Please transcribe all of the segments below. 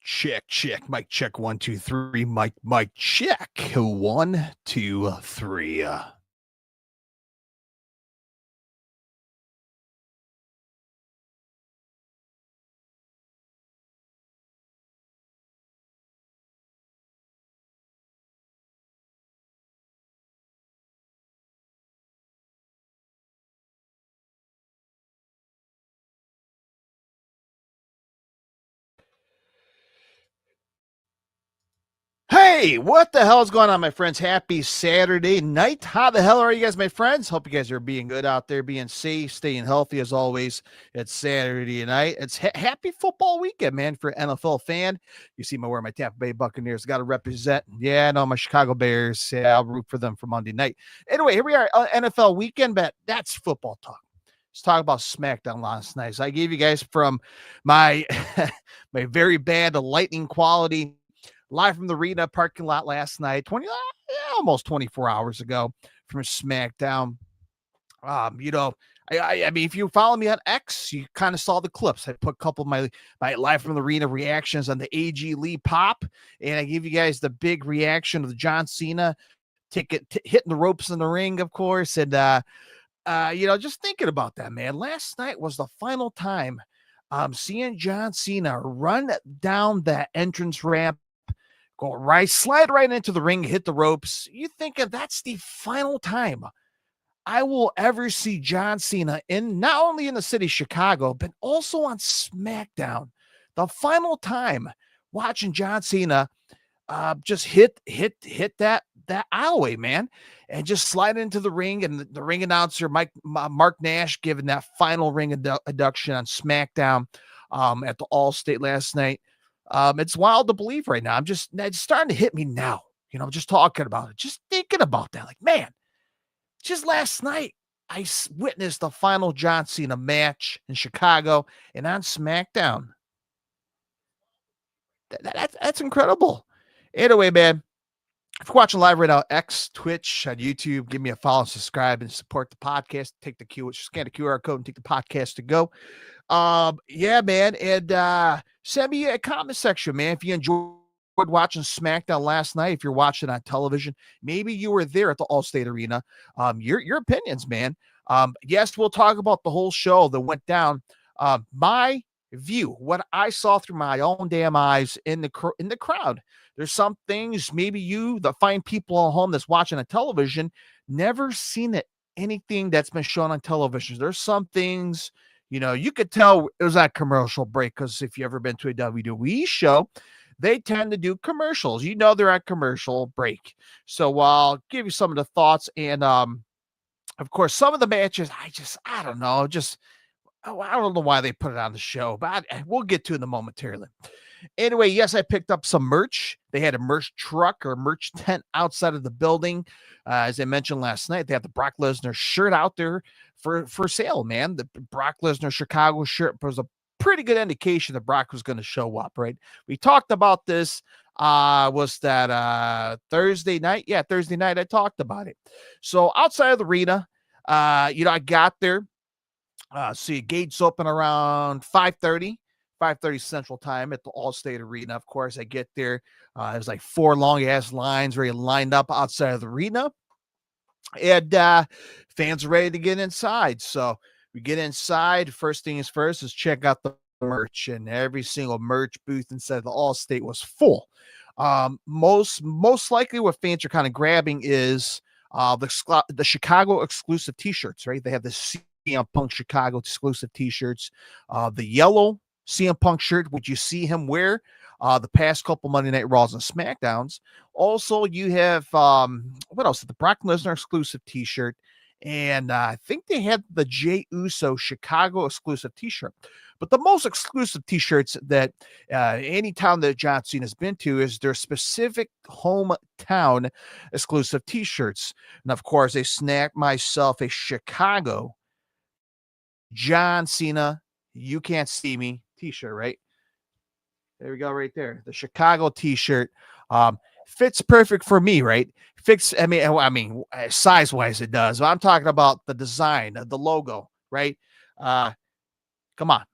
Check, check, mic check, 1, 2, 3, mic check, 1, 2, 3. Hey, what the hell is going on, my friends? Happy Saturday night. How the hell are you guys, my friends? Hope you guys are being good out there, being safe, staying healthy as always. It's Saturday night. It's happy football weekend, man, for an NFL fan. You see me wearing my Tampa Bay Buccaneers. Got to represent. Yeah, I know my Chicago Bears. Yeah, I'll root for them for Monday night. Anyway, here we are, NFL weekend, but that's football talk. Let's talk about Smackdown last night. So I gave you guys from my my very bad lightning quality live from the arena parking lot last night, almost 24 hours ago from Smackdown. You know, I mean, if you follow me on X, you kind of saw the clips. I put a couple of my live from the arena reactions on the AG Lee pop, and I give you guys the big reaction of the John Cena hitting the ropes in the ring, of course, and just thinking about that, man. Last night was the final time seeing John Cena run down that entrance ramp, go right, slide right into the ring, hit the ropes. You thinking that's the final time I will ever see John Cena in not only in the city of Chicago, but also on SmackDown. The final time watching John Cena just hit that aisleway, man, and just slide into the ring, and the ring announcer Mark Nash giving that final ring induction on SmackDown at the Allstate last night. It's wild to believe right now. It's starting to hit me now. Just talking about it, just thinking about that. Like, man, just last night, I witnessed the final John Cena match in Chicago and on SmackDown. That's incredible. Anyway, man, if you're watching live right now, X, Twitch, on YouTube, give me a follow, subscribe, and support the podcast. Scan the QR code and take the podcast to go. Yeah, man, and send me a comment section, man, if you enjoyed watching SmackDown last night. If you're watching on television, maybe you were there at the Allstate Arena. Your opinions, man. Yes, we'll talk about the whole show that went down. My view, what I saw through my own damn eyes in the crowd. There's some things maybe you, the fine people at home that's watching on television, never seen anything that's been shown on television. There's some things, you could tell it was that commercial break, because if you ever been to a WWE show, they tend to do commercials. They're at commercial break. So I'll give you some of the thoughts. And of course, some of the matches, I don't know. I don't know why they put it on the show, but we'll get to it momentarily. Anyway, yes, I picked up some merch. They had a merch truck or merch tent outside of the building. As I mentioned last night, they had the Brock Lesnar shirt out there for sale, man. The Brock Lesnar Chicago shirt was a pretty good indication that Brock was going to show up, right? We talked about this. Was that Thursday night? Yeah, Thursday night I talked about it. So outside of the arena, I got there. See, gates open around 5:30 Central Time at the Allstate Arena. Of course, I get there. There's like 4 long ass lines already lined up outside of the arena, and fans are ready to get inside. So we get inside. First thing is first is check out the merch, and every single merch booth inside of the Allstate was full. Most likely, what fans are kind of grabbing is the Chicago exclusive T-shirts. Right, they have the CM Punk Chicago exclusive T-shirts. The yellow CM Punk shirt, which you see him wear the past couple Monday Night Raws and SmackDowns. Also, you have what else? The Brock Lesnar exclusive T-shirt, and I think they had the Jey Uso Chicago exclusive T-shirt. But the most exclusive T-shirts that any town that John Cena has been to is their specific hometown exclusive T-shirts. And of course, I snagged myself a Chicago John Cena, You Can't See Me T-shirt, right? There we go, right there. The Chicago T-shirt fits perfect for me, right? Size-wise it does. But I'm talking about the design, the logo, right? Come on.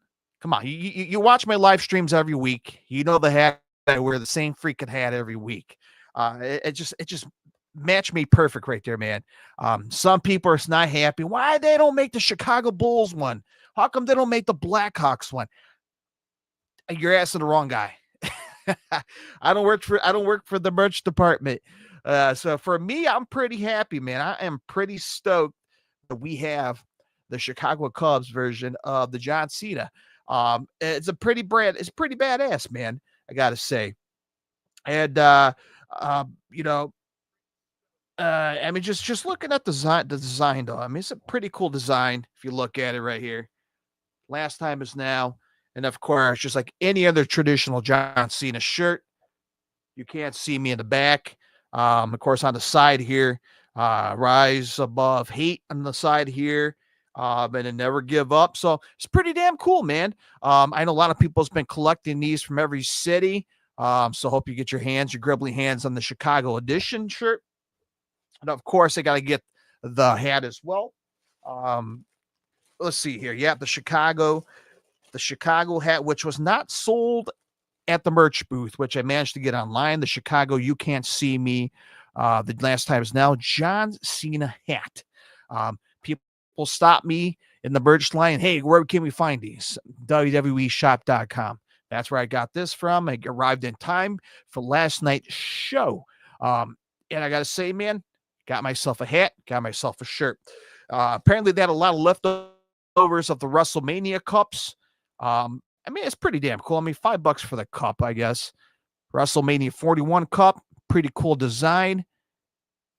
Come on, you watch my live streams every week. You know the hat I wear, the same freaking hat every week. It just matched me perfect right there, man. Some people are not happy. Why they don't make the Chicago Bulls one? How come they don't make the Blackhawks one? You're asking the wrong guy. I don't work for the merch department. So for me, I'm pretty happy, man. I am pretty stoked that we have the Chicago Cubs version of the John Cena. It's pretty badass, man. I gotta say. And you know, I mean, just looking at the design though. I mean, it's a pretty cool design if you look at it right here. Last time is now. And of course, just like any other traditional John Cena shirt, you can't see me in the back. Of course, on the side here, rise above hate on the side here, and then never give up. So it's pretty damn cool, man. I know a lot of people's been collecting these from every city. So hope you get your gribbly hands on the Chicago edition shirt. And of course, I got to get the hat as well. Um, let's see here. Yeah, the Chicago hat, which was not sold at the merch booth, which I managed to get online. The Chicago You Can't See Me. The last time is now John Cena hat. People stop me in the merch line. Hey, where can we find these? WWEshop.com. That's where I got this from. I arrived in time for last night's show. And I got to say, man, got myself a hat, got myself a shirt. Apparently, they had a lot of leftovers of the WrestleMania cups. I mean, it's pretty damn cool. I mean, $5 for the cup, I guess. WrestleMania 41 cup, pretty cool design.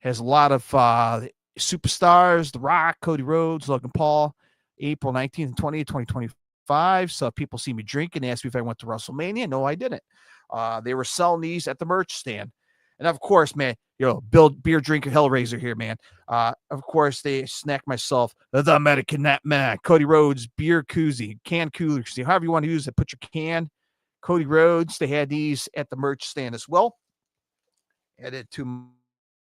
Has a lot of superstars, The Rock, Cody Rhodes, Logan Paul, April 19th and 20th, 2025. So people see me drinking, ask me if I went to WrestleMania. No, I didn't. They were selling these at the merch stand. And of course, man, beer drinker Hellraiser here, man. Of course, they snack myself the American Man, Cody Rhodes beer koozie, can cooler, however you want to use it. Put your can. Cody Rhodes. They had these at the merch stand as well. Added to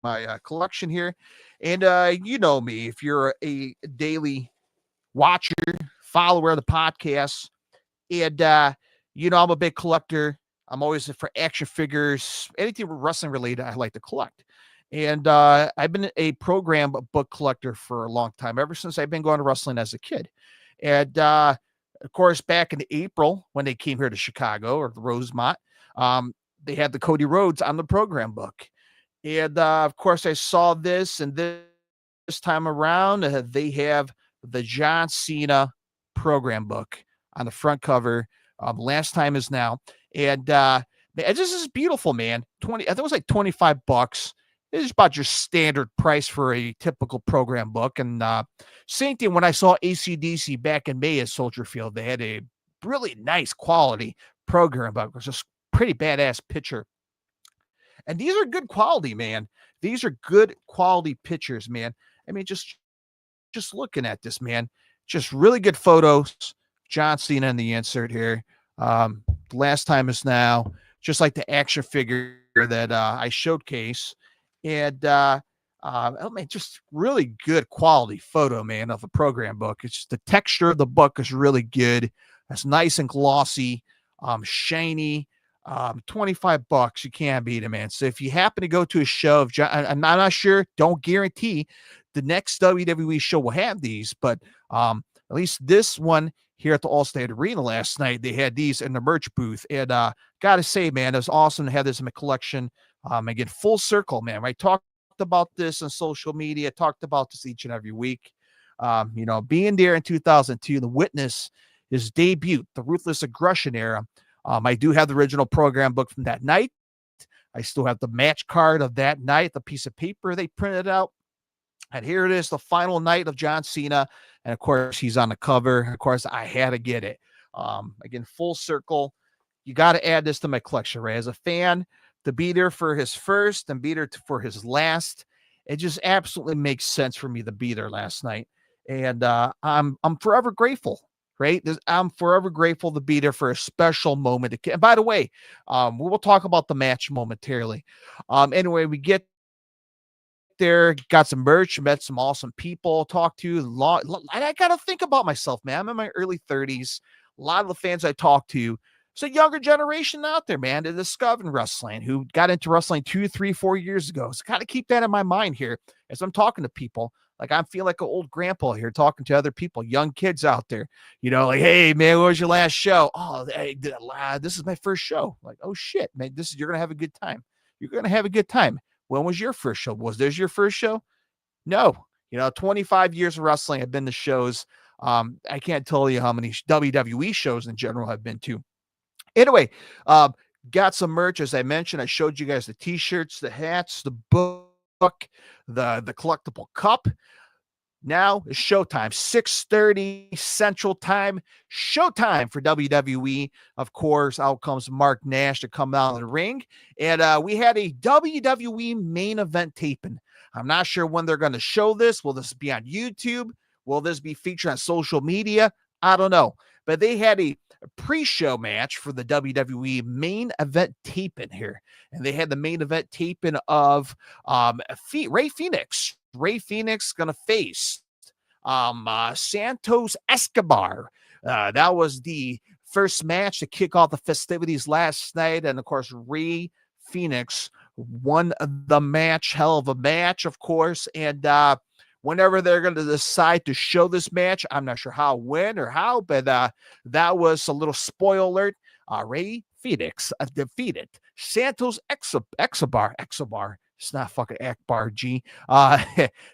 my collection here, and you know me. If you're a daily watcher, follower of the podcast, and I'm a big collector. I'm always for action figures, anything wrestling related. I like to collect, and I've been a program book collector for a long time, ever since I've been going to wrestling as a kid. And of course, back in April when they came here to Chicago or Rosemont, they had the Cody Rhodes on the program book, and of course, I saw this, and this time around, they have the John Cena program book on the front cover. Last time is now. And this is beautiful, man. I think it was like $25. It's about your standard price for a typical program book. And same thing when I saw AC/DC back in May at Soldier Field. They had a really nice quality program book. It was just pretty badass picture. And these are good quality, man. These are good quality pictures, man. I mean, just looking at this, man, just really good photos. John Cena in the insert here. Last time is now, just like the action figure that I showcase. And oh man, just really good quality photo, man, of a program book. It's just the texture of the book is really good. It's nice and glossy, shiny. $25, you can't beat it, man. So if you happen to go to a show of I'm not sure, don't guarantee the next WWE show will have these, but at least this one here at the Allstate Arena last night, they had these in the merch booth. And gotta say, man, it was awesome to have this in my collection. Again, full circle, man. I talked about this on social media, talked about this each and every week. Being there in 2002, the witness his debut, the Ruthless Aggression era. I do have the original program book from that night. I still have the match card of that night, the piece of paper they printed out. And here it is, the final night of John Cena. And of course, he's on the cover. Of course, I had to get it. Again, full circle. You got to add this to my collection, right? As a fan, to be there for his first and be there for his last, it just absolutely makes sense for me to be there last night. And I'm forever grateful, right? I'm forever grateful to be there for a special moment. And by the way, we will talk about the match momentarily. Anyway, we get there, got some merch, met some awesome people, talked to. I got to think about myself, man. I'm in my early 30s. A lot of the fans I talk to, it's a younger generation out there, man, that discovered wrestling, who got into wrestling 2, 3, 4 years ago. So kind of keep that in my mind here as I'm talking to people. Like I feel like an old grandpa here talking to other people, young kids out there, like, hey, man, what was your last show? Oh, hey, this is my first show. Like, oh, shit, man, you're going to have a good time. You're going to have a good time. When was your first show? Was this your first show? No. 25 years of wrestling. I've been to shows. I can't tell you how many WWE shows in general I've been to. Anyway, got some merch. As I mentioned, I showed you guys the t-shirts, the hats, the book, the collectible cup. Now it's showtime, 6:30 Central Time. Showtime for WWE. Of course, out comes Mark Nash to come out of the ring. And we had a WWE main event taping. I'm not sure when they're going to show this. Will this be on YouTube? Will this be featured on social media? I don't know. But they had a pre-show match for the WWE main event taping here. And they had the main event taping of Rey Fenix. Rey Fenix going to face Santos Escobar. That was the first match to kick off the festivities last night. And, of course, Rey Fenix won the match. Hell of a match, of course. And whenever they're going to decide to show this match, I'm not sure when or how, but that was a little spoiler alert. Rey Fenix defeated Santos Escobar. It's not fucking Akbar G.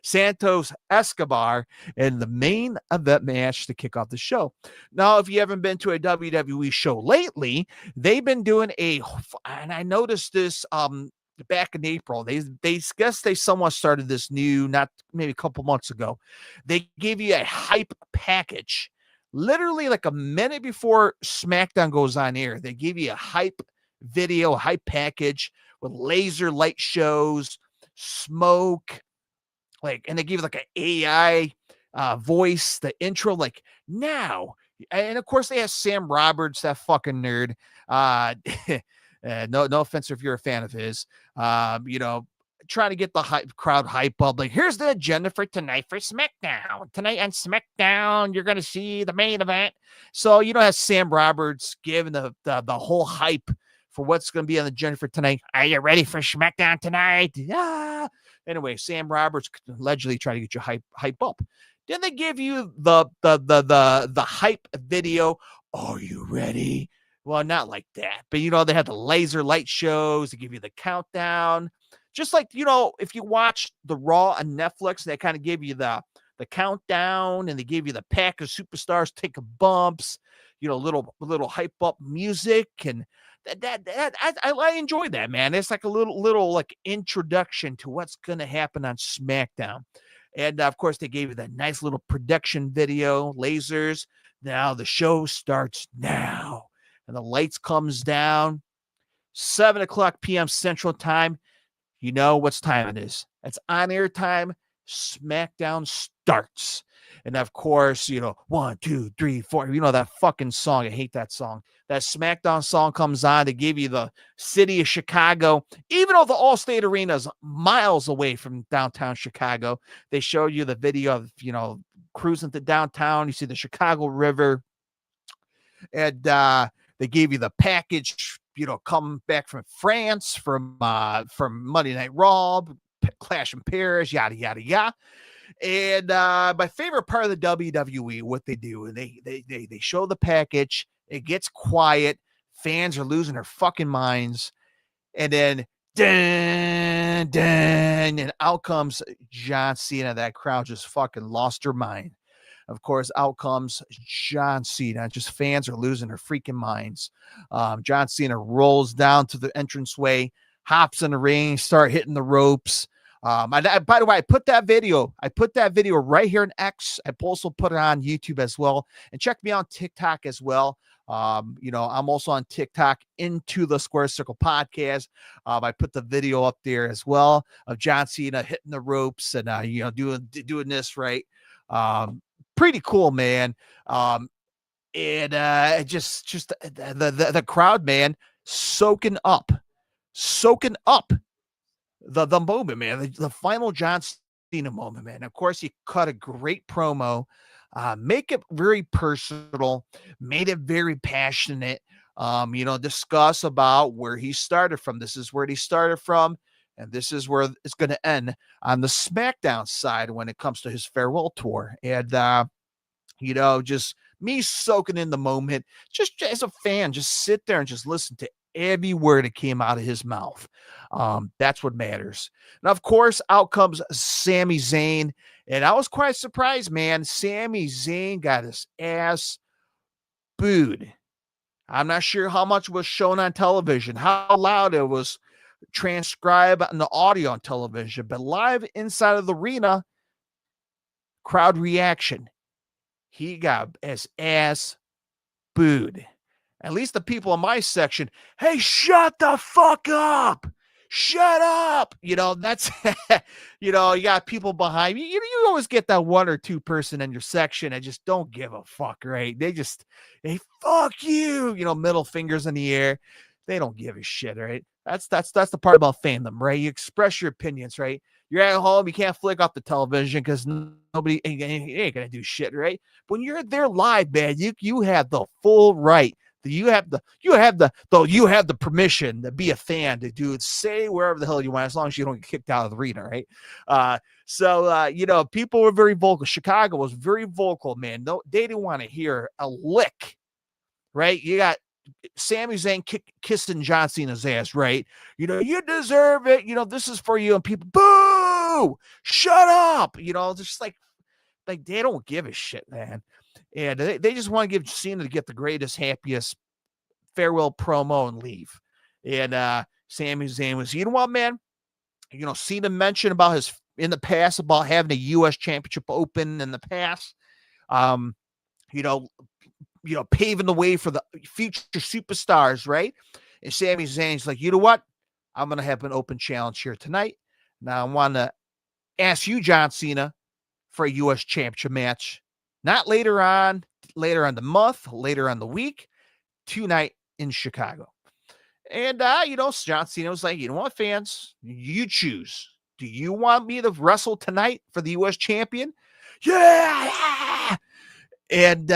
Santos Escobar in the main event match to kick off the show. Now, if you haven't been to a WWE show lately, they've been doing and I noticed this back in April. They somewhat started this new, not maybe a couple months ago. They gave you a hype package. Literally like a minute before SmackDown goes on air, they give you a hype video, a hype package with laser light shows, smoke, and they give you like an AI voice, the intro, like now. And of course they have Sam Roberts, that fucking nerd. No offense if you're a fan of his. Trying to get the crowd hype up. Like, here's the agenda for tonight for SmackDown. Tonight on SmackDown, you're going to see the main event. So, has Sam Roberts giving the whole hype for what's going to be on the agenda for tonight. Are you ready for SmackDown tonight? Yeah. Anyway, Sam Roberts allegedly trying to get you hype up. Then they give you the hype video. Are you ready? Well, not like that. But, they have the laser light shows. They give you the countdown. Just like, if you watch the Raw on Netflix, they kind of give you the countdown, and they give you the pack of superstars taking bumps, little hype up music. And I enjoy that, man. It's like a little like introduction to what's going to happen on SmackDown. And of course, they gave you that nice little production video, lasers. Now the show starts now. And the lights comes down, 7:00 p.m. Central Time. You know what's time it is. It's on-air time. SmackDown starts. And of course, 1, 2, 3, 4. That fucking song. I hate that song. That SmackDown song comes on to give you the city of Chicago. Even though the Allstate Arena is miles away from downtown Chicago, they show you the video of, cruising to downtown. You see the Chicago River. And they gave you the package, come back from France, from Monday Night Raw, Clash in Paris, yada, yada, yada. And my favorite part of the WWE, what they do, and they show the package. It gets quiet. Fans are losing their fucking minds. And then, dun, dun, and out comes John Cena. That crowd just fucking lost their mind. Of course, out comes John Cena. Just fans are losing their freaking minds. John Cena rolls down to the entranceway, hops in the ring, start hitting the ropes. By the way, I put that video right here in X. I also put it on YouTube as well. And check me out on TikTok as well. I'm also on TikTok, Into the Square Circle Podcast. I put the video up there as well of John Cena hitting the ropes and doing this right. Pretty cool, man. And just the crowd, man, soaking up the moment, man. The final John Cena moment, man. Of course, he cut a great promo. Make it very personal, made it very passionate. Discuss about where he started from. This is where he started from, and this is where it's going to end on the SmackDown side when it comes to his farewell tour. And just me soaking in the moment, just as a fan, just sit there and just listen to every word that came out of his mouth. That's what matters. And of course, out comes Sami Zayn. And I was quite surprised, man. Sami Zayn got his ass booed. I'm not sure how much was shown on television, how loud it was transcribed on the audio on television, but live inside of the arena, crowd reaction. He got his ass booed. At least the people in my section, hey, shut the fuck up. Shut up. That's, you got people behind you. You always get that one or two person in your section that just don't give a fuck, right? They fuck you, middle fingers in the air. They don't give a shit, right? That's the part about fandom, right? You express your opinions, right? You're at home, you can't flick off the television because nobody ain't gonna do shit, right? When you're there live, man, you have the full right. You have the permission to be a fan, to do it, say wherever the hell you want, as long as you don't get kicked out of the arena, right? So people were very vocal. Chicago was very vocal, man. No, they didn't want to hear a lick, right? You got Sami Zayn kissing John Cena's ass, right? You deserve it. This is for you. And people, boo, shut up. Just like they don't give a shit, man. And they just want to give Cena to get the greatest, happiest farewell promo and leave. And Sami Zayn was, what, man? Cena mentioned about his in the past about having a U.S. Championship open in the past. Paving the way for the future superstars, right? And Sami Zayn's like, you know what? I'm going to have an open challenge here tonight. Now I want to ask you, John Cena, for a U.S. Championship match. Not later on the month, later on the week, tonight in Chicago. And, John Cena was like, you know what, fans? You choose. Do you want me to wrestle tonight for the U.S. champion? Yeah! And,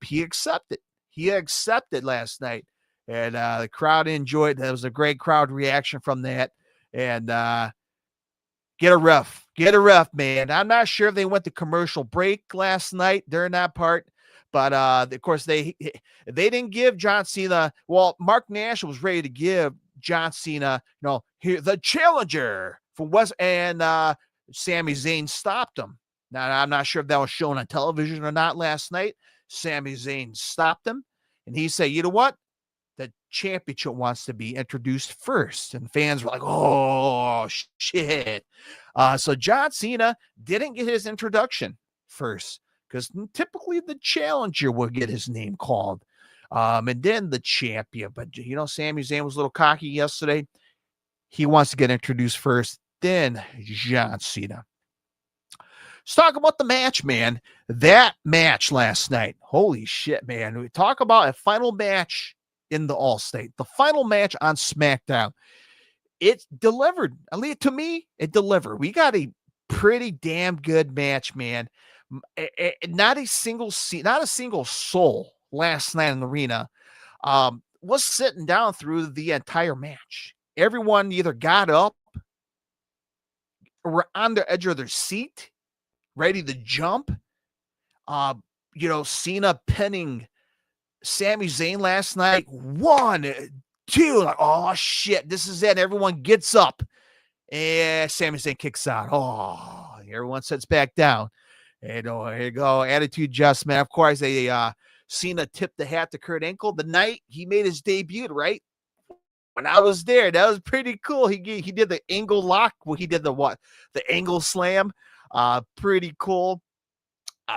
he accepted. He accepted last night. And the crowd enjoyed it. There was a great crowd reaction from that. And get a ref, man. I'm not sure if they went to commercial break last night during that part. But, of course, they didn't give John Cena. Well, Mark Nash was ready to give John Cena, here, the challenger for West. And Sami Zayn stopped him. Now, I'm not sure if that was shown on television or not last night. Sami Zayn stopped him. And he said, you know what? The championship wants to be introduced first. And fans were like, oh, shit. So John Cena didn't get his introduction first, because typically the challenger will get his name called. And then the champion. But, Sami Zayn was a little cocky yesterday. He wants to get introduced first, then John Cena. Let's talk about the match, man. That match last night. Holy shit, man. We talk about a final match in the Allstate. The final match on Smackdown. It delivered. At least to me, it delivered. We got a pretty damn good match, man. Not a single soul last night in the arena was sitting down through the entire match. Everyone either got up or were on the edge of their seat, ready to jump. Cena pinning Sami Zayn last night. 1, 2, like, oh shit, this is it. Everyone gets up. And Sami Zayn kicks out. Oh, everyone sits back down. And here you go. Attitude adjustment. Of course, Cena tipped the hat to Kurt Angle the night he made his debut, right? When I was there, that was pretty cool. He did the angle lock. Well, he did the angle slam. Pretty cool.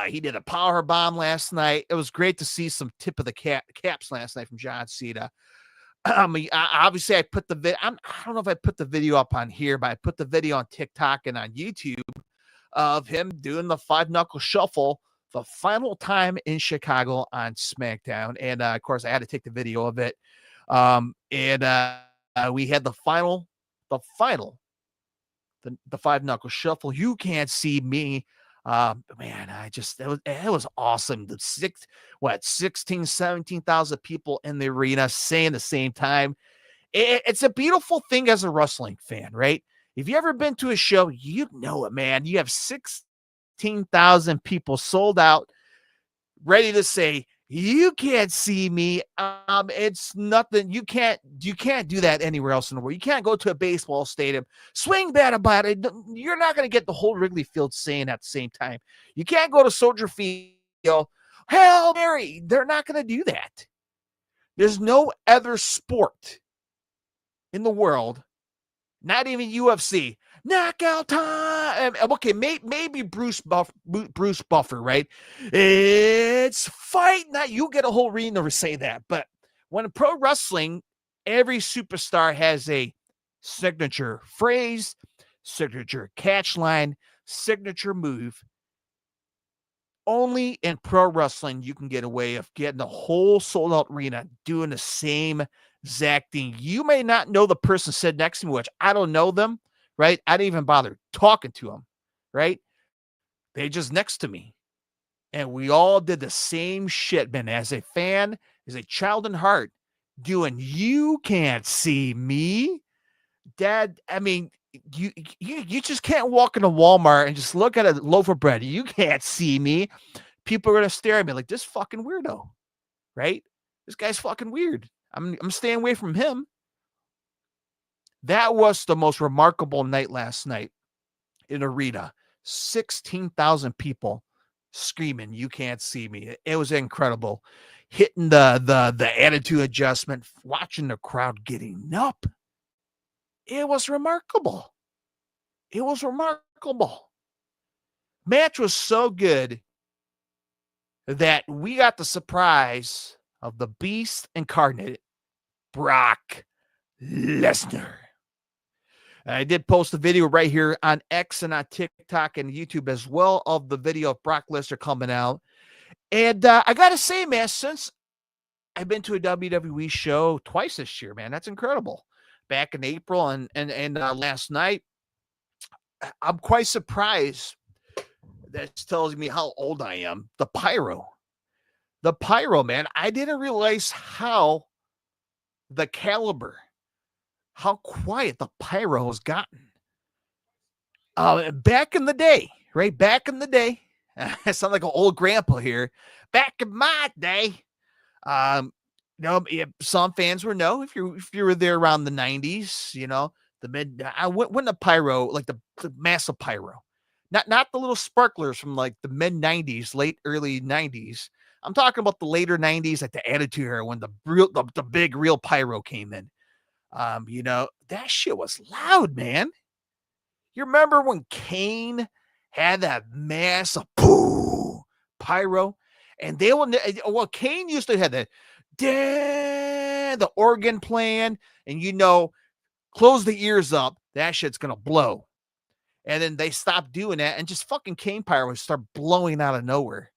He did a power bomb last night. It was great to see some tip of the caps last night from John Cena. Obviously, I put the I don't know if I put the video up on here, but I put the video on TikTok and on YouTube of him doing the 5-knuckle shuffle the final time in Chicago on SmackDown. And of course, I had to take the video of it. We had the final the five knuckle shuffle. You can't see me. Man, it was awesome. The 16, 17,000 people in the arena saying the same time. It's a beautiful thing as a wrestling fan, right? If you ever been to a show, you know it, man. You have 16,000 people sold out, ready to say, you can't see me. It's nothing. You can't do that anywhere else in the world. You can't go to a baseball stadium, swing bat about it. You're not going to get the whole Wrigley Field saying at the same time. You can't go to Soldier Field, Hail Mary. They're not going to do that. There's no other sport in the world, not even UFC, knockout time. Okay, maybe Bruce Buffer, right? It's fight night. You get a whole arena to say that. But when in pro wrestling, every superstar has a signature phrase, signature catch line, signature move. Only in pro wrestling you can get away of getting the whole sold out arena doing the same exact thing. You may not know the person sitting next to me, which I don't know them, right? I didn't even bother talking to them, right? They just next to me. And we all did the same shit, man. As a fan, as a child in heart, doing you can't see me. Dad, I mean, you just can't walk into Walmart and just look at a loaf of bread. You can't see me. People are gonna stare at me like this fucking weirdo, right? This guy's fucking weird. I'm staying away from him. That was the most remarkable night last night in arena. 16,000 people screaming, "You can't see me." It was incredible. Hitting the attitude adjustment, watching the crowd getting up. It was remarkable. It was remarkable. Match was so good that we got the surprise of the beast incarnate, Brock Lesnar. I did post a video right here on X and on TikTok and YouTube as well of the video of Brock Lesnar coming out. And I got to say, man, since I've been to a WWE show twice this year, man, that's incredible. Back in April and last night, I'm quite surprised. That tells me how old I am. The pyro, man. I didn't realize how the caliber, how quiet the pyro has gotten. Back in the day, right? Back in the day, I sound like an old grandpa here. Back in my day, some fans were if you were there around the 90s, when the pyro, like the massive pyro, not the little sparklers from like the mid 90s, early 90s. I'm talking about the later 90s, like the Attitude Era, when the big real pyro came in. That shit was loud, man. You remember when Kane had that massive pyro, and Kane used to have the organ playing, and close the ears up. That shit's gonna blow. And then they stopped doing that, and just fucking Kane pyro would start blowing out of nowhere.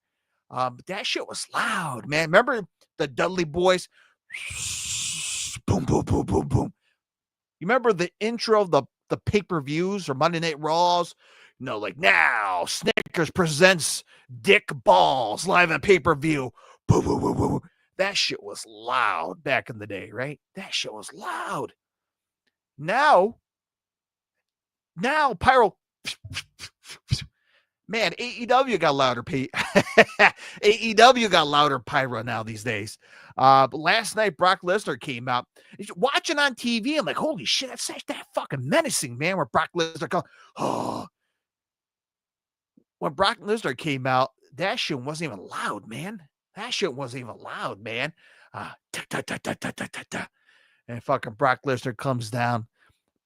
But that shit was loud, man. Remember the Dudley Boys? Boom, boom, boom, boom, boom. You remember the intro of the pay-per-views or Monday Night Raws? Like now, Snickers presents Dick Balls live on pay-per-view. Boom, boom, boom, boom. That shit was loud back in the day, right? That shit was loud. Now, pyro, man, AEW got louder. AEW got louder pyro now these days. But last night, Brock Lesnar came out. Watching on TV, I'm like, holy shit, that's that fucking menacing, man. Where Brock Lesnar goes, oh. When Brock Lesnar came out, that shit wasn't even loud, man. And fucking Brock Lesnar comes down.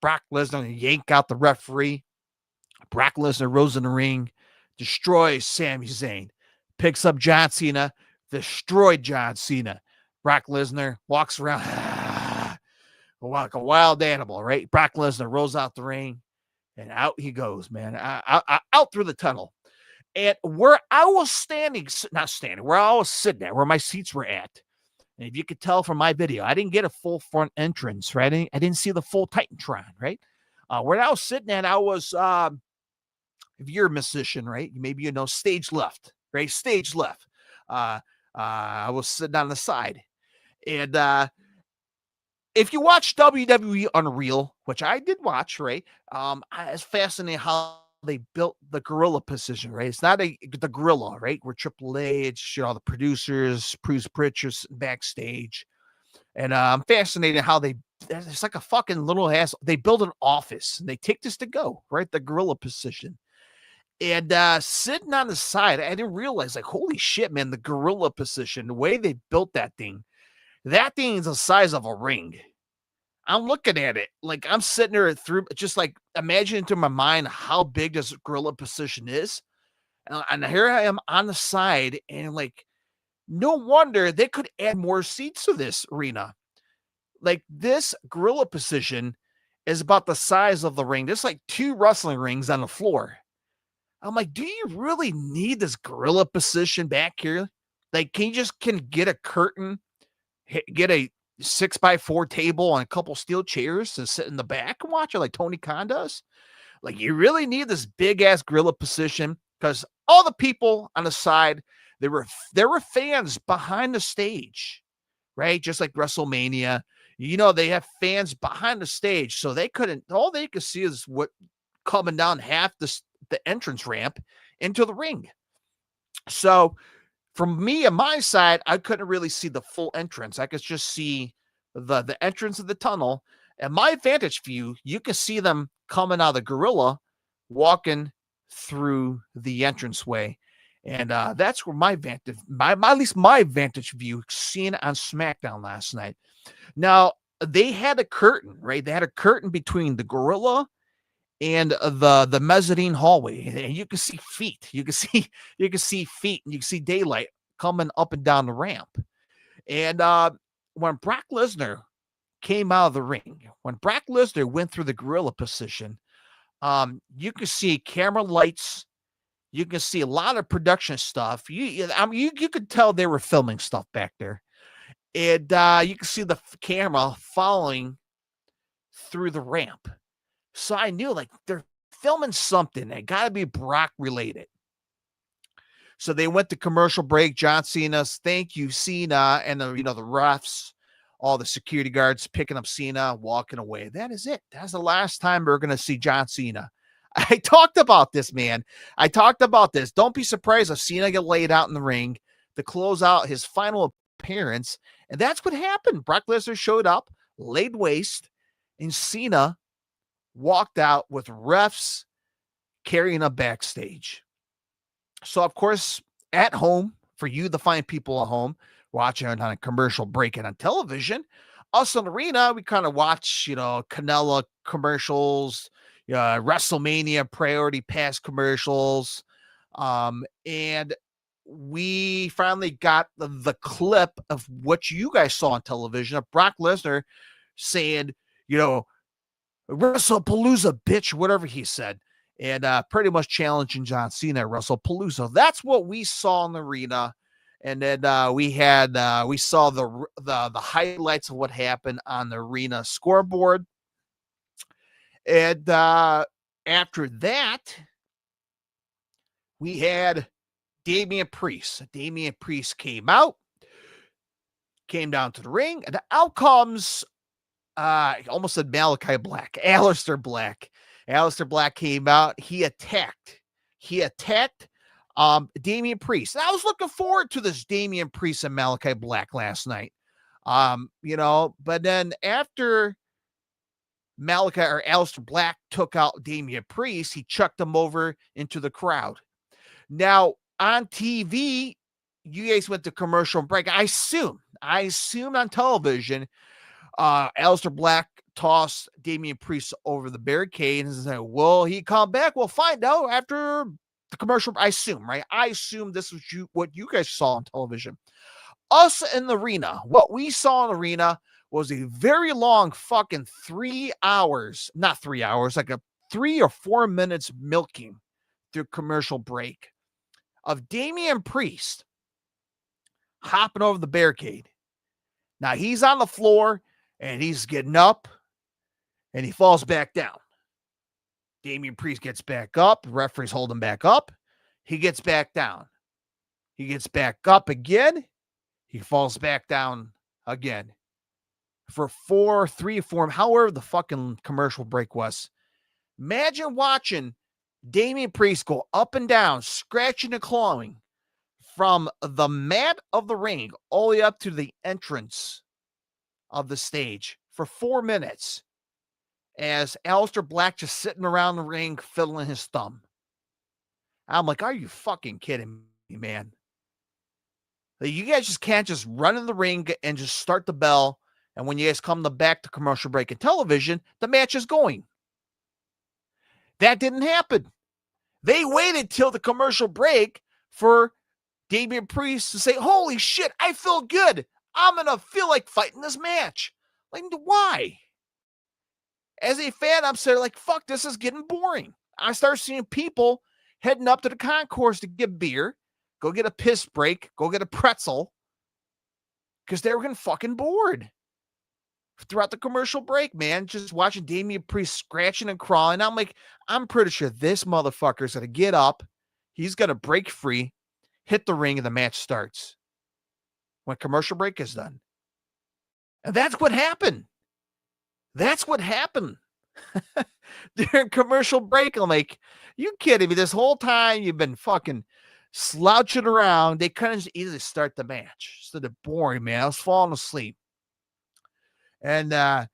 Brock Lesnar yank out the referee. Brock Lesnar rose in the ring, destroys Sami Zayn, picks up John Cena, destroyed John Cena. Brock Lesnar walks around like a wild animal, right? Brock Lesnar rolls out the ring, and out he goes, man, out through the tunnel. And where I was where I was sitting at, where my seats were at, and if you could tell from my video, I didn't get a full front entrance, right? I didn't see the full Titantron, right? Where I was sitting at, I was, if you're a musician, right? Maybe you know stage left, right? Stage left. Uh, I was sitting on the side, and if you watch WWE Unreal, which I did watch, right? It's fascinating how they built the gorilla position, right? It's not the gorilla, right? Where Triple H, the producers, Bruce Pritchard backstage, and I'm fascinated how it's like a fucking little ass. They build an office and they take this to go, right? The gorilla position. And sitting on the side, I didn't realize, like, holy shit, man, the gorilla position, the way they built that thing is the size of a ring. I'm looking at it like I'm sitting there through, just like imagining to my mind how big this gorilla position is. And here I am on the side, and like, no wonder they could add more seats to this arena. Like, this gorilla position is about the size of the ring. There's like 2 wrestling rings on the floor. I'm like, do you really need this gorilla position back here? Like, can you get a curtain, get a 6x4 table and a couple steel chairs to sit in the back and watch it like Tony Khan does? Like, you really need this big ass gorilla position? Because all the people on the side, there were fans behind the stage, right? Just like WrestleMania, they have fans behind the stage, so all they could see is what coming down half the entrance ramp into the ring. So from me and my side, I couldn't really see the full entrance. I could just see the entrance of the tunnel. And my vantage view, you can see them coming out of the gorilla, walking through the entranceway. And that's where at least my vantage view, seen on SmackDown last night. Now, they had a curtain, right? They had a curtain between the gorilla and the mezzanine hallway, and you can see feet. You can see feet, and you can see daylight coming up and down the ramp. And when Brock Lesnar came out of the ring, when Brock Lesnar went through the gorilla position, you can see camera lights. You can see a lot of production stuff. You could tell they were filming stuff back there, and you can see the camera following through the ramp. So I knew, like, they're filming something. They got to be Brock related. So they went to commercial break. John Cena's thank you, Cena, and the refs, all the security guards picking up Cena, walking away. That is it. That's the last time we're going to see John Cena. I talked about this, man. Don't be surprised if Cena get laid out in the ring to close out his final appearance. And that's what happened. Brock Lesnar showed up, laid waste, and Cena walked out with refs carrying him backstage. So, of course, at home, for you, the fine people at home, watching on a commercial break and on television, us in the arena, we kind of watch, Canelo commercials, WrestleMania Priority Pass commercials. And we finally got the clip of what you guys saw on television of Brock Lesnar saying, WrestlePalooza, bitch, whatever he said, and pretty much challenging John Cena at WrestlePalooza. That's what we saw in the arena. And then we saw the highlights of what happened on the arena scoreboard. And after that, we had Damian Priest. Damian Priest came down to the ring, and out comes I almost said Malachi Black, Aleister Black. Aleister Black came out. He attacked Damian Priest. And I was looking forward to this Damian Priest and Malachi Black last night. But then after Malachi or Aleister Black took out Damian Priest, he chucked him over into the crowd. Now, on TV, you guys went to commercial break. I assume on television, Aleister Black tossed Damian Priest over the barricade and said, will he come back? We'll find out after the commercial. I assume, right? I assume this was what you guys saw on television. Us in the arena, what we saw in the arena was a very long fucking 3 hours, not 3 hours, like a 3 or 4 minutes milking through commercial break of Damian Priest hopping over the barricade. Now he's on the floor and he's getting up and he falls back down. Damian Priest gets back up. Referees hold him back up. He gets back down. He gets back up again. He falls back down again. For 3 or 4, however the fucking commercial break was. Imagine watching Damian Priest go up and down, scratching and clawing from the mat of the ring all the way up to the entrance of the stage for 4 minutes as Aleister Black just sitting around the ring fiddling his thumb. I'm like, are you fucking kidding me, man? Like, you guys just can't just run in the ring and just start the bell, and when you guys come back to commercial break in television, the match is going. That didn't happen. They waited till the commercial break for Damian Priest to say, holy shit, I feel good. I'm going to feel like fighting this match. Like, why? As a fan, I'm sitting like, fuck, this is getting boring. I start seeing people heading up to the concourse to get beer, go get a piss break, go get a pretzel, because they were getting fucking bored throughout the commercial break, man. Just watching Damian Priest scratching and crawling. I'm like, I'm pretty sure this motherfucker's going to get up. He's going to break free, hit the ring, and the match starts when commercial break is done. And that's what happened. That's what happened during commercial break. I'm like, you kidding me? This whole time you've been fucking slouching around. They couldn't just easily start the match. So they're boring, man. I was falling asleep. And I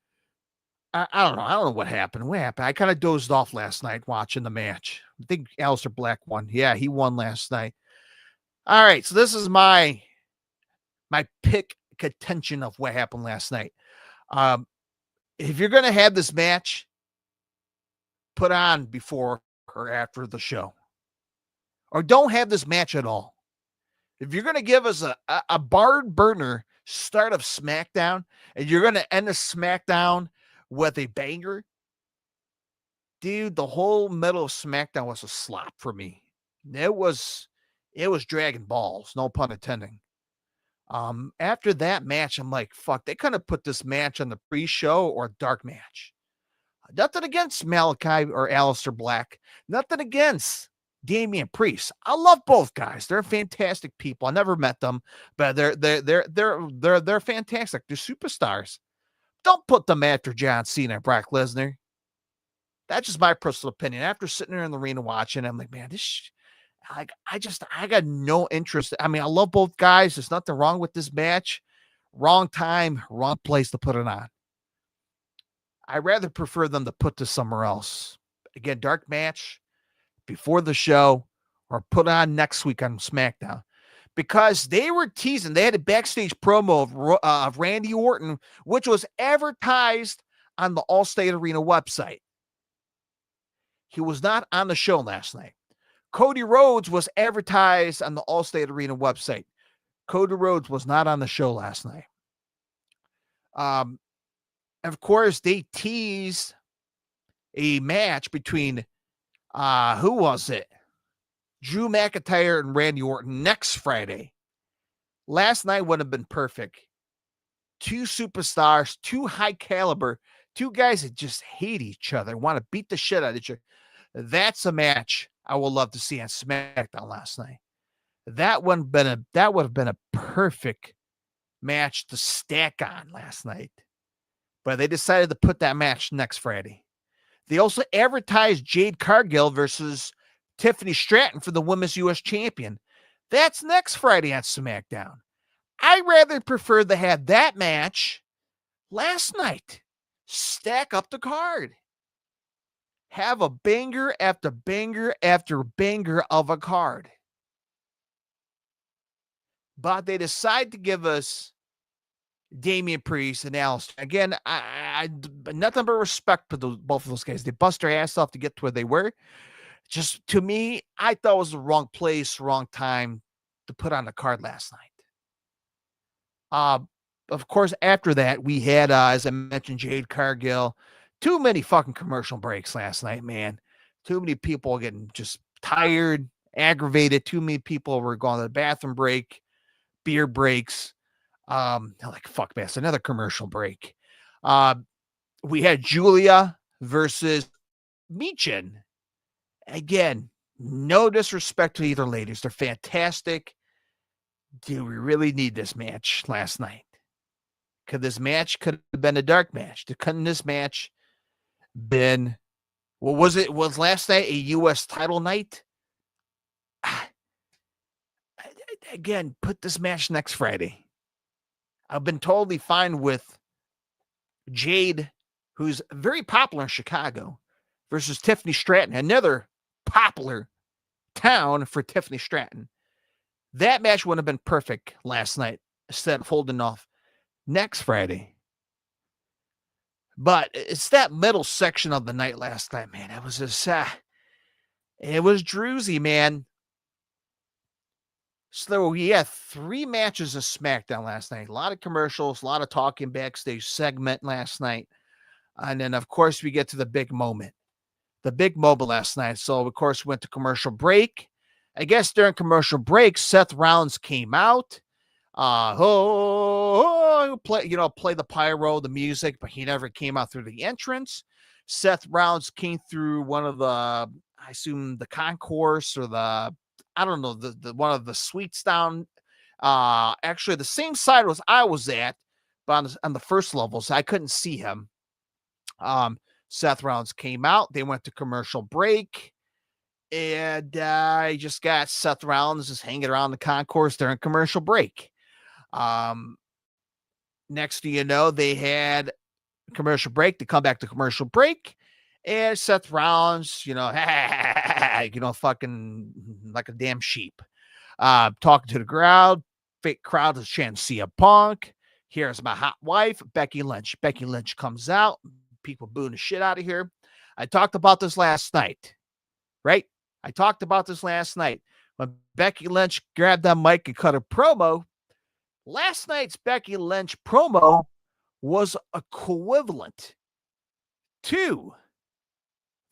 don't know. I don't know what happened. What happened? I kind of dozed off last night watching the match. I think Aleister Black won. Yeah, he won last night. All right. So this is my pick contention of what happened last night. If you're going to have this match, put on before or after the show. Or don't have this match at all. If you're going to give us a barn burner start of SmackDown, and you're going to end the SmackDown with a banger, dude, the whole middle of SmackDown was a slop for me. It was dragging balls, no pun intended. After that match, I'm like, fuck, they couldn't have put this match on the pre-show or dark match. Nothing against Malachi or Aleister Black. Nothing against Damian Priest. I love both guys. They're fantastic people. I never met them, but they're fantastic. They're superstars. Don't put them after John Cena and Brock Lesnar. That's just my personal opinion. After sitting there in the arena watching, I'm like, man, I got no interest. I mean, I love both guys. There's nothing wrong with this match. Wrong time, wrong place to put it on. I rather prefer them to put this somewhere else. Again, dark match before the show or put on next week on SmackDown, because they were teasing. They had a backstage promo of Randy Orton, which was advertised on the Allstate Arena website. He was not on the show last night. Cody Rhodes was advertised on the Allstate Arena website. Cody Rhodes was not on the show last night. Of course, they teased a match between, who was it? Drew McIntyre and Randy Orton next Friday. Last night would have been perfect. Two superstars, two high caliber, two guys that just hate each other, want to beat the shit out of each other. That's a match I would love to see on SmackDown last night. That would have been a perfect match to stack on last night. But they decided to put that match next Friday. They also advertised Jade Cargill versus Tiffany Stratton for the Women's U.S. Champion. That's next Friday on SmackDown. I rather prefer to have that match last night. Stack up the card. Have a banger after banger after banger of a card. But they decide to give us Damian Priest and Allstate. Again, I nothing but respect for both of those guys. They bust their ass off to get to where they were. Just to me, I thought it was the wrong place, wrong time to put on the card last night. Of course, after that, we had, as I mentioned, Jade Cargill. Too many fucking commercial breaks last night, man. Too many people getting just tired, aggravated. Too many people were going to the bathroom break, beer breaks. Like, fuck, man, it's another commercial break. We had Julia versus Michin. Again, no disrespect to either ladies. They're fantastic. Do we really need this match last night? This match could have been a dark match? Couldn't this match been, what was it? Was last night a U.S. title night? Again, put this match next Friday. I've been totally fine with Jade, who's very popular in Chicago, versus Tiffany Stratton, another popular town for Tiffany Stratton. That match would have been perfect last night instead of holding off next Friday. But it's that middle section of the night last night, man. It was just, it was druzy, man. So we had 3 matches of SmackDown last night. A lot of commercials, a lot of talking backstage segment last night. And then, of course, we get to the big moment. The big moment last night. So, of course, we went to commercial break. I guess during commercial break, Seth Rollins came out. Play the pyro, the music, but he never came out through the entrance. Seth Rollins came through one of the, I assume the concourse or the one of the suites down. Actually, the same side was I was at, but on the first level, so I couldn't see him. Seth Rollins came out. They went to commercial break. And I just got Seth Rollins just hanging around the concourse during commercial break. Next thing you know, they had commercial break. They come back to commercial break. And Seth Rollins, fucking like a damn sheep. Talking to the crowd. Fake crowd is chanting CM Punk. Here's my hot wife, Becky Lynch. Becky Lynch comes out. People booing the shit out of here. I talked about this last night. Right? I talked about this last night. When Becky Lynch grabbed that mic and cut a promo, last night's Becky Lynch promo was equivalent to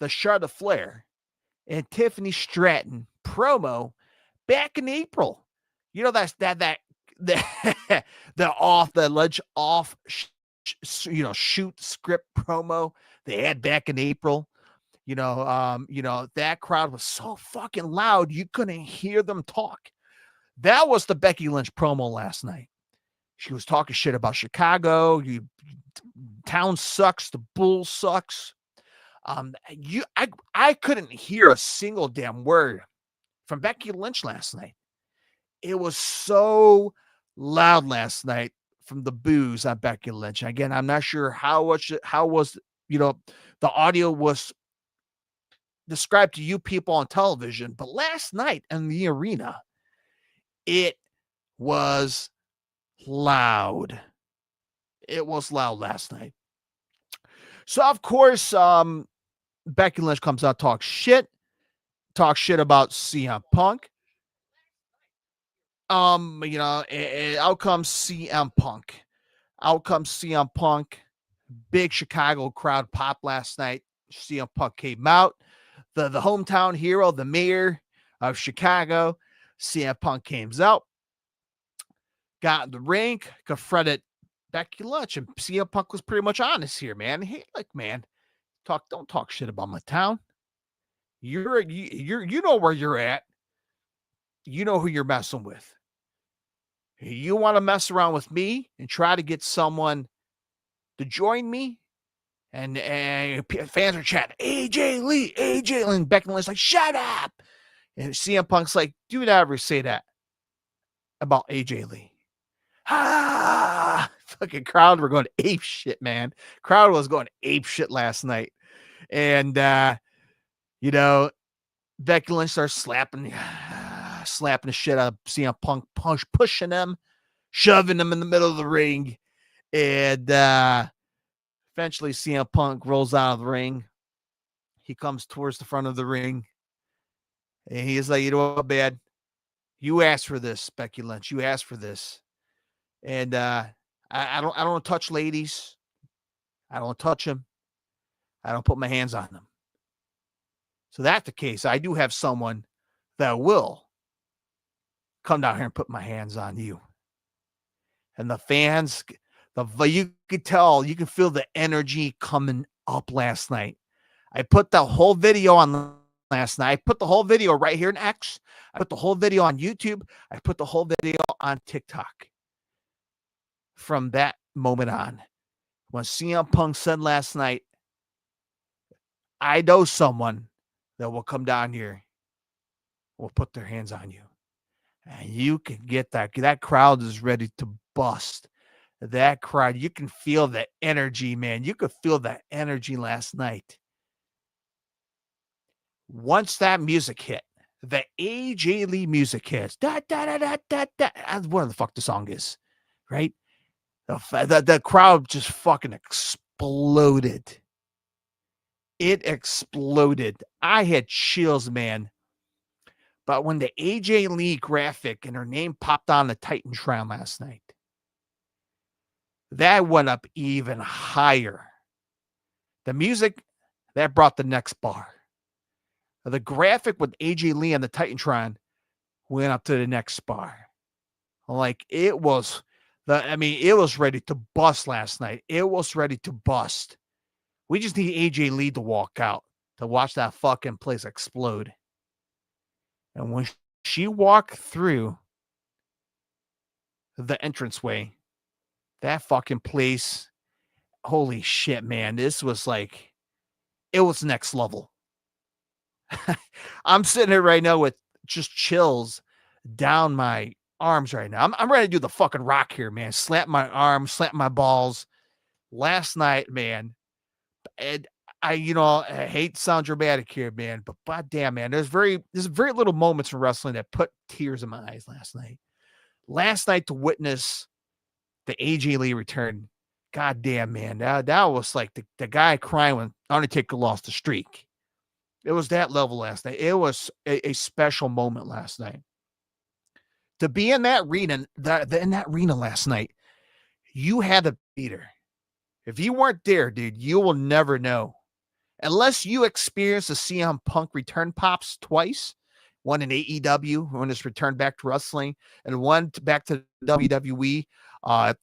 the Charlotte Flair and Tiffany Stratton promo back in April. You know, that's the shoot script promo they had back in April. That crowd was so fucking loud you couldn't hear them talk. That was the Becky Lynch promo last night. She was talking shit about Chicago. Town sucks. The bull sucks. I couldn't hear a single damn word from Becky Lynch last night. It was so loud last night from the boos on Becky Lynch. Again, I'm not sure how was the audio was described to you people on television, but last night in the arena, it was loud. It was loud last night. So, of course, Becky Lynch comes out, talks shit about CM Punk. Out comes CM Punk. Out comes CM Punk. Big Chicago crowd pop last night. CM Punk came out. The hometown hero, the mayor of Chicago, CM Punk came out, got in the ring, confronted Becky Lynch, and CM Punk was pretty much honest here, man. Hey, man, don't talk shit about my town. You know where you're at. You know who you're messing with. You want to mess around with me and try to get someone to join me? And fans are chatting, AJ Lee, and Becky Lynch's like, shut up. And CM Punk's like, do not ever say that about AJ Lee. Fucking crowd were going ape shit, man. Crowd was going ape shit last night. And, Becky Lynch starts slapping the shit out of CM Punk, pushing him, shoving him in the middle of the ring. And, eventually, CM Punk rolls out of the ring. He comes towards the front of the ring. And he's like, you know what, man? You asked for this, Becky Lynch. You asked for this. And I don't touch ladies. I don't touch them. I don't put my hands on them. So that's the case. I do have someone that will come down here and put my hands on you. And the fans... you could tell, you can feel the energy coming up last night. I put the whole video on last night. I put the whole video right here in X. I put the whole video on YouTube. I put the whole video on TikTok. From that moment on, when CM Punk said last night, I know someone that will come down here, will put their hands on you. And you can get that. That crowd is ready to bust. That crowd, you can feel the energy, man. You could feel that energy last night. Once that music hit, the AJ Lee music hits, da, da, da, da, da, da, whatever the fuck the song is, right? The crowd just fucking exploded. It exploded. I had chills, man. But when the AJ Lee graphic and her name popped on the Titan Shrine last night, that went up even higher. The music, that brought the next bar. The graphic with AJ Lee on the Titan Shrine went up to the next bar. Like, it was it was ready to bust last night. It was ready to bust. We just need AJ Lee to walk out to watch that fucking place explode. And when she walked through the entranceway, that fucking place, holy shit, man. This was like, it was next level. I'm sitting here right now with just chills down my arms right now. I'm ready to do the fucking Rock here, man. Slap my arms, slap my balls. Last night, man, and I hate to sound dramatic here, man, but goddamn, man, there's very little moments in wrestling that put tears in my eyes last night. Last night, to witness the AJ Lee return, goddamn, man, that was like the guy crying when Undertaker lost the streak. It was that level last night. It was a special moment last night. To be in that arena, last night, you had to be there. If you weren't there, dude, you will never know. Unless you experience the CM Punk return pops twice, one in AEW, when it's returned back to wrestling, and one back to WWE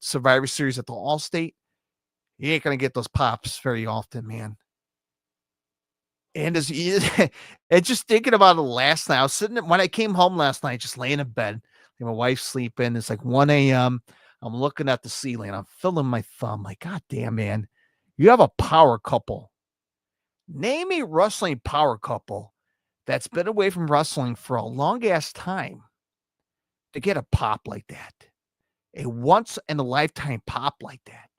Survivor Series at the Allstate, you ain't going to get those pops very often, man. And just thinking about it last night, I was sitting when I came home last night, just laying in bed. My wife's sleeping. It's like 1 a.m. I'm looking at the ceiling. I'm filling my thumb. Like, God damn, man, you have a power couple. Name a wrestling power couple that's been away from wrestling for a long ass time to get a pop like that. A once in a lifetime pop like that.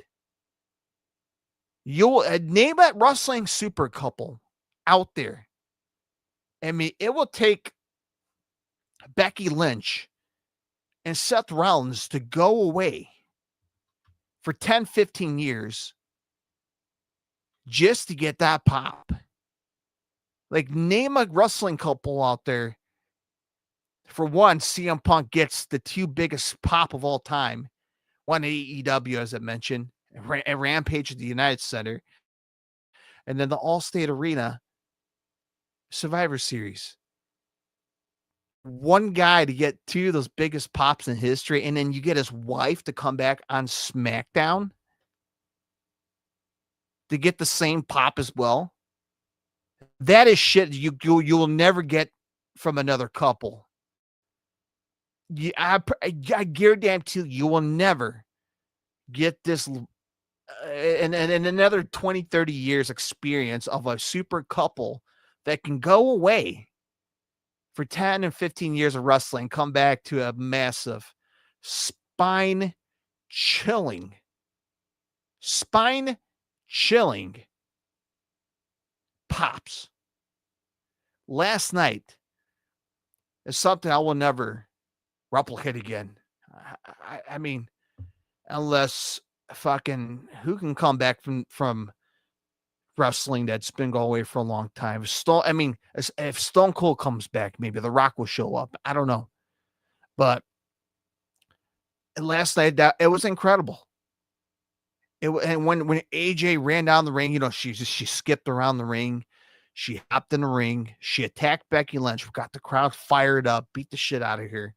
You'll name that wrestling super couple out there. I mean, it will take Becky Lynch and Seth Rollins to go away for 10, 15 years just to get that pop. Like, name a wrestling couple out there. For one, CM Punk gets the two biggest pop of all time. One AEW, as I mentioned, a Rampage at the United Center, and then the Allstate Arena Survivor Series. One guy to get two of those biggest pops in history, and then you get his wife to come back on Smackdown to get the same pop as well. That is shit you will never get from another couple. I guarantee you will never get this in another 20, 30 years experience of a super couple that can go away for 10 and 15 years of wrestling, come back to a massive spine-chilling pops. Last night is something I will never replicate again. I mean, unless fucking who can come back from wrestling that's been going away for a long time. If Stone Cold comes back, maybe The Rock will show up. I don't know. But last night, it was incredible. And when AJ ran down the ring, she skipped around the ring. She hopped in the ring. She attacked Becky Lynch. Got the crowd fired up. Beat the shit out of her.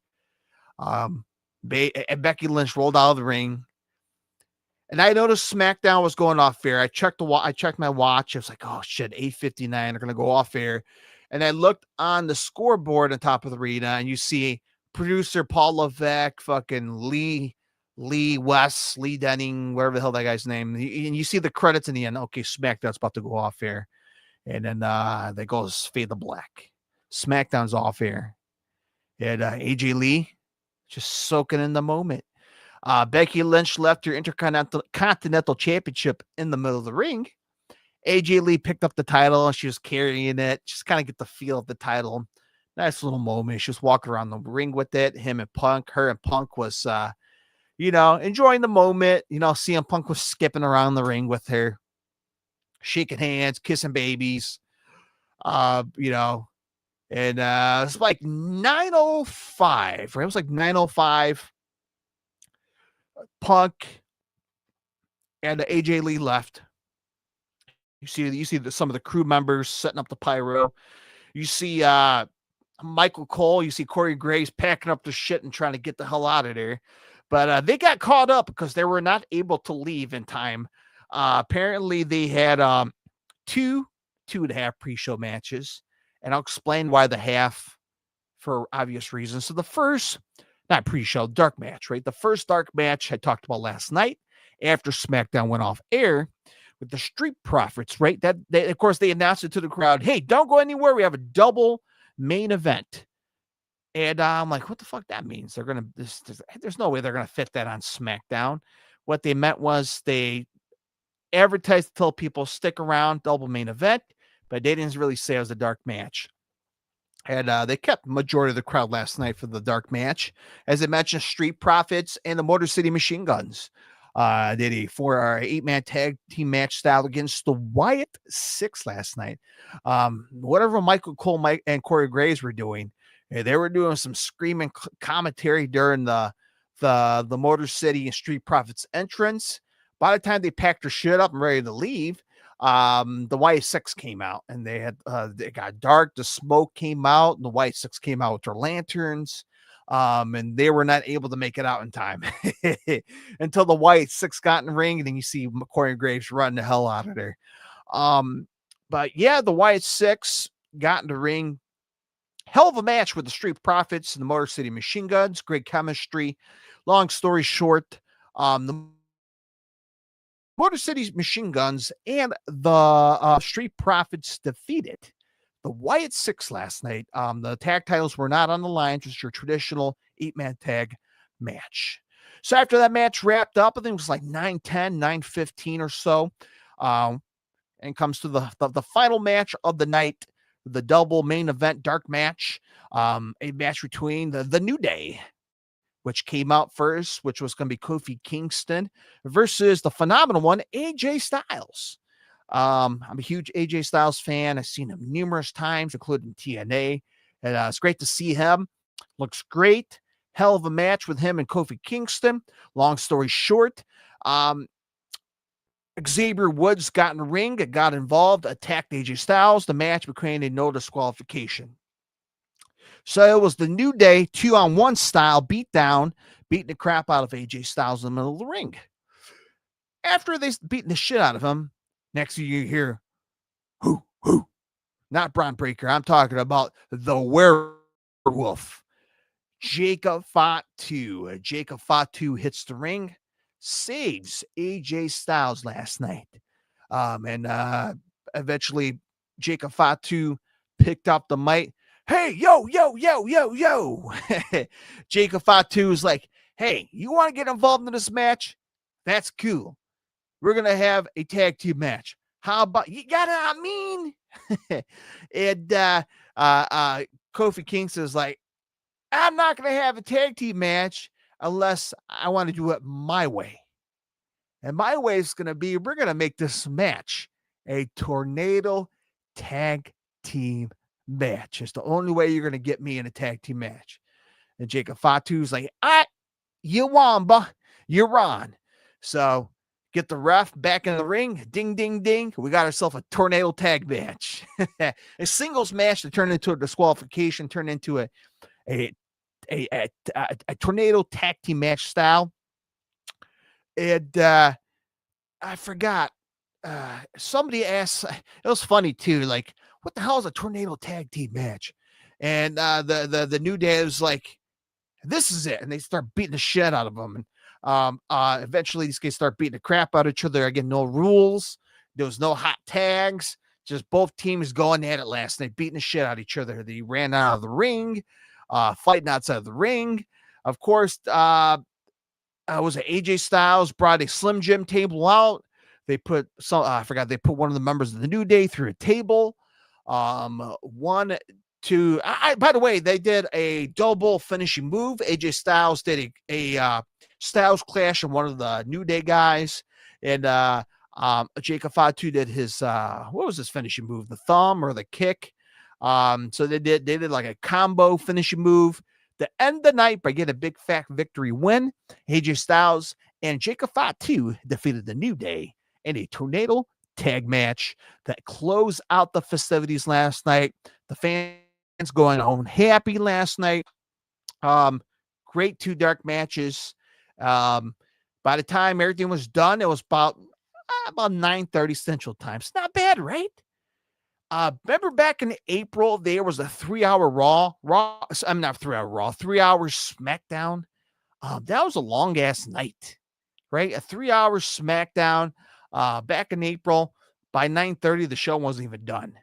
Becky Lynch rolled out of the ring. And I noticed SmackDown was going off air. I checked my watch. I was like, oh shit, 8:59. They're gonna go off air. And I looked on the scoreboard on top of the arena, and you see producer Paul Levesque, fucking Lee West, Lee Denning, whatever the hell that guy's name. And you see the credits in the end. Okay, SmackDown's about to go off air. And then they goes fade to black. SmackDown's off air. And AJ Lee just soaking in the moment. Becky Lynch left her Intercontinental Championship in the middle of the ring. AJ Lee picked up the title and she was carrying it. Just kind of get the feel of the title. Nice little moment. She was walking around the ring with it. Her and Punk was, enjoying the moment. CM Punk was skipping around the ring with her, shaking hands, kissing babies. And it's like 9:05. Right? It was like 9:05. Punk and AJ Lee left. You see some of the crew members setting up the pyro. You see Michael Cole. You see Corey Graves packing up the shit and trying to get the hell out of there. But they got caught up because they were not able to leave in time. Apparently, they had 2.5 pre-show matches. And I'll explain why the half for obvious reasons. So the first, not pre-show, dark match, right? The first dark match I talked about last night after SmackDown went off air with the Street Profits, right? Of course, they announced it to the crowd. Hey, don't go anywhere. We have a double main event. And I'm like, what the fuck that means? There's no way they're going to fit that on SmackDown. What they meant was they advertised to tell people stick around, double main event, but they didn't really say it was a dark match. And they kept the majority of the crowd last night for the dark match. As I mentioned, Street Profits and the Motor City Machine Guns did a 8-man tag team match style against the Wyatt Six last night. Whatever Michael Cole, Mike, and Corey Graves were doing, they were doing some screaming commentary during the Motor City and Street Profits entrance. By the time they packed their shit up and ready to leave, the Wyatt Six came out, and they got dark. The smoke came out, and the Wyatt Six came out with their lanterns. And they were not able to make it out in time until the Wyatt Six got in the ring, and then you see Corey Graves running the hell out of there. But yeah, the Wyatt Six got in the ring. Hell of a match with the Street Profits and the Motor City Machine Guns. Great chemistry. Long story short, the Motor City Machine Guns and the Street Profits defeated the Wyatt Six last night. The tag titles were not on the line, just your traditional 8-man tag match. So after that match wrapped up, I think it was like 9:10, 9:15 or so, and comes to the final match of the night, the double main event dark match, a match between the New Day, which came out first, which was going to be Kofi Kingston versus the phenomenal one, AJ Styles. I'm a huge AJ Styles fan. I've seen him numerous times, including TNA. And it's great to see him. Looks great. Hell of a match with him and Kofi Kingston. Long story short, Xavier Woods got in the ring, got involved, attacked AJ Styles. The match became a no disqualification. So it was the New Day 2-on-1 style beatdown, beating the crap out of AJ Styles in the middle of the ring. After they beating the shit out of him, next thing you hear, who, not Braun Breaker. I'm talking about the werewolf, Jacob Fatu. Jacob Fatu hits the ring, saves AJ Styles last night. And eventually Jacob Fatu picked up the mic. Hey, yo. Jacob Fatu is like, hey, you want to get involved in this match? That's cool. We're going to have a tag team match. How about, you got what I mean? And Kofi Kingston is like, I'm not going to have a tag team match unless I want to do it my way. And my way is going to be, we're going to make this match a tornado tag team match. It's the only way you're going to get me in a tag team match. And Jacob Fatu's like, you won, but you're on. So get the ref back in the ring. Ding, ding, ding. We got ourselves a tornado tag match. A singles match that turned into a disqualification, turned into a tornado tag team match style. And I forgot. Somebody asked, it was funny too, like, what the hell is a tornado tag team match? And the New Day was like, this is it. And they start beating the shit out of them. And eventually these guys start beating the crap out of each other. Again, no rules. There was no hot tags. Just both teams going at it last night, beating the shit out of each other. They ran out of the ring, fighting outside of the ring. Of course, was it AJ Styles brought a Slim Jim table out. They put they put one of the members of the New Day through a table. By the way, they did a double finishing move. AJ Styles did a Styles clash on one of the New Day guys. And Jacob Fatu did his what was his finishing move? The thumb or the kick. So they did like a combo finishing move to end the night by getting a big fat victory win. AJ Styles and Jacob Fatu defeated the New Day in a tornado tag match that closed out the festivities last night. The fans going home happy last night. Great 2 dark matches. By the time everything was done, it was about 9:30 Central Time. It's not bad, right? Remember back in April, there was a 3-hour I'm not 3-hour Raw, 3 hours SmackDown. That was a long ass night, right? A 3-hour SmackDown back in April. By 9:30, the show wasn't even done.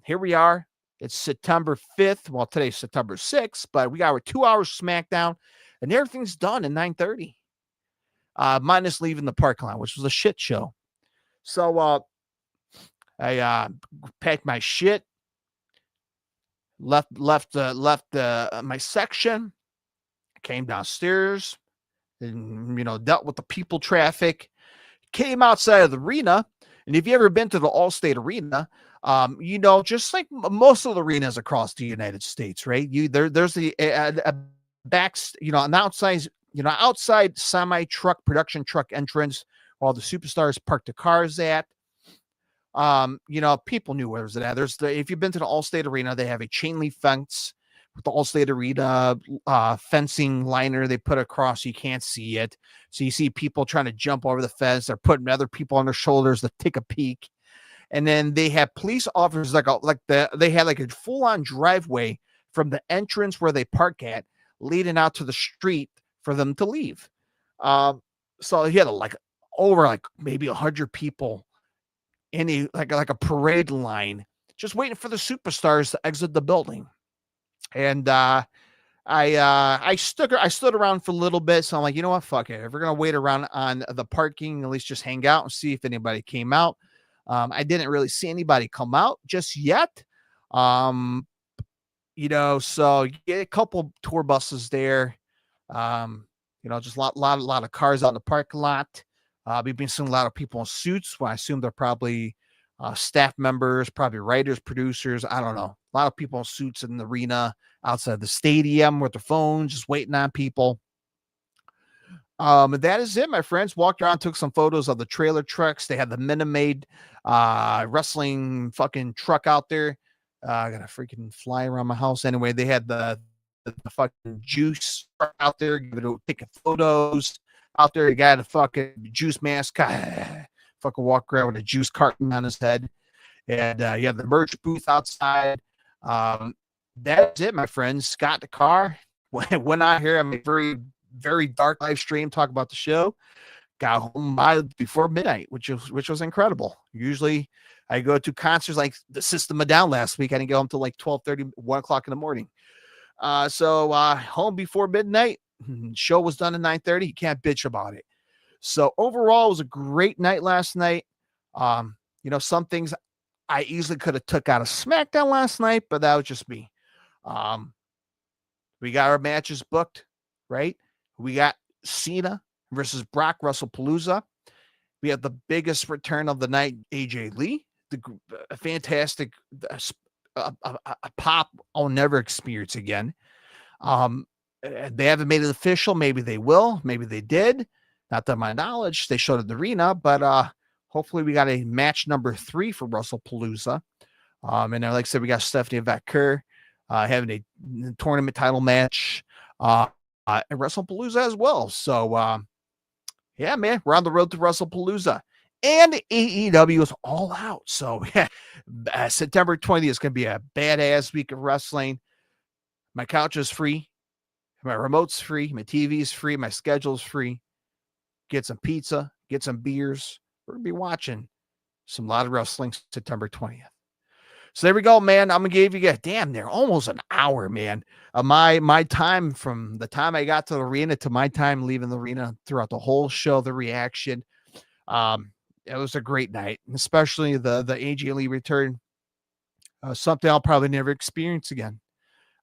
Here we are. It's September 5th. Well, today's September 6th, but we got our 2-hour SmackDown, and everything's done at 9:30. Minus leaving the parking lot, which was a shit show. So I packed my shit, left my section, came downstairs, and dealt with the people traffic, came outside of the arena. And if you ever been to the Allstate Arena, just like most of the arenas across the United States, right? There's a back, an outside semi truck, production truck entrance where all the superstars park the cars at. People knew where it was at. If you've been to the Allstate Arena, they have a chain link fence with the Allstate Arena fencing liner they put across. You can't see it. So you see people trying to jump over the fence. They're putting other people on their shoulders to take a peek. And then they have police officers they had like a full-on driveway from the entrance where they park at leading out to the street for them to leave. So you had over maybe 100 people in a parade line just waiting for the superstars to exit the building. And I stood around for a little bit. So I'm like, you know what? Fuck it. If we're going to wait around on the parking, at least just hang out and see if anybody came out. I didn't really see anybody come out just yet. So you get a couple tour buses there. Just a lot of cars out in the parking lot. We've been seeing a lot of people in suits. Well, I assume they're probably staff members, probably writers, producers. I don't know. A lot of people in suits in the arena outside the stadium with their phones, just waiting on people. And that is it, my friends. Walked around, took some photos of the trailer trucks. They had the Minute wrestling fucking truck out there. I got to freaking fly around my house. Anyway, they had the fucking juice out there, taking photos out there. You got a fucking juice mascot, fucking walk around with a juice carton on his head. And you have the merch booth outside. That's it, my friends. Got the car. Went out here. I made very, very dark live stream, talk about the show. Got home before midnight, which was incredible. Usually I go to concerts like the System of a Down last week. I didn't get home till like 12:30, 1 o'clock in the morning. So home before midnight. Show was done at 9:30. You can't bitch about it. So overall, it was a great night last night. Some things I easily could have took out of SmackDown last night, but that was just me. We got our matches booked, right? We got Cena versus Brock WrestlePalooza. We have the biggest return of the night, AJ Lee, a fantastic pop I'll never experience again. They haven't made it official. Maybe they will. Maybe they did. Not to my knowledge. They showed at the arena, but hopefully we got a match number 3 for WrestlePalooza. And like I said, we got Stephanie Vaquer having a tournament title match at WrestlePalooza as well. So, yeah, man, we're on the road to WrestlePalooza. And AEW is all out. So September 20th is going to be a badass week of wrestling. My couch is free. My remote's free. My TV's free. My schedule's free. Get some pizza. Get some beers. We're going to be watching some lot of wrestling September 20th. So there we go, man. I'm going to give you, damn, they're almost an hour, man. My time from the time I got to the arena to my time leaving the arena throughout the whole show, the reaction. It was a great night, especially the AJ Lee return. Something I'll probably never experience again,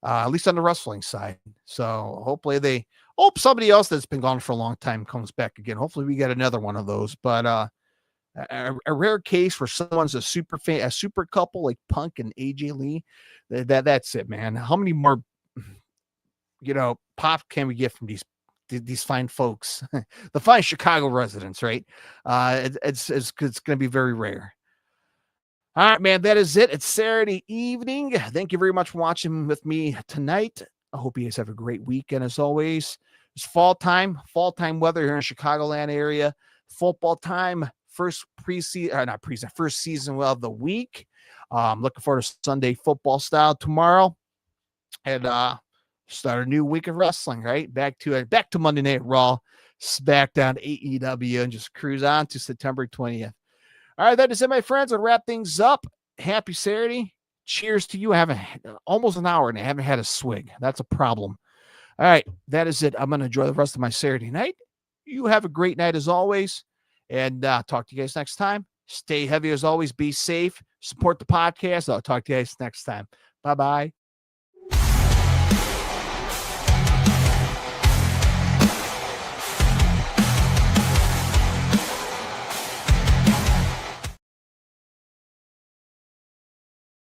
at least on the wrestling side. So hopefully hope somebody else that's been gone for a long time comes back again. Hopefully we get another one of those. But a rare case where someone's a super fan, a super couple like Punk and AJ Lee. That's it, man. How many more, pop can we get from these fine folks, the fine Chicago residents, right? It's going to be very rare. All right, man, that is it. It's Saturday evening. Thank you very much for watching with me tonight. I hope you guys have a great weekend. As always, it's fall time weather here in Chicagoland area. Football time, first season of the week. Looking forward to Sunday football style tomorrow, and start a new week of wrestling. Right, back to Monday Night Raw, Smackdown, AEW, and just cruise on to September 20th. All right, that is it, my friends. I'll wrap things up. Happy Saturday. Cheers to you. I haven't almost an hour and I haven't had a swig. That's a problem. All right, that is it. I'm going to enjoy the rest of my Saturday night. You have a great night as always. And talk to you guys next time. Stay heavy as always. Be safe. Support the podcast. I'll talk to you guys next time. Bye-bye.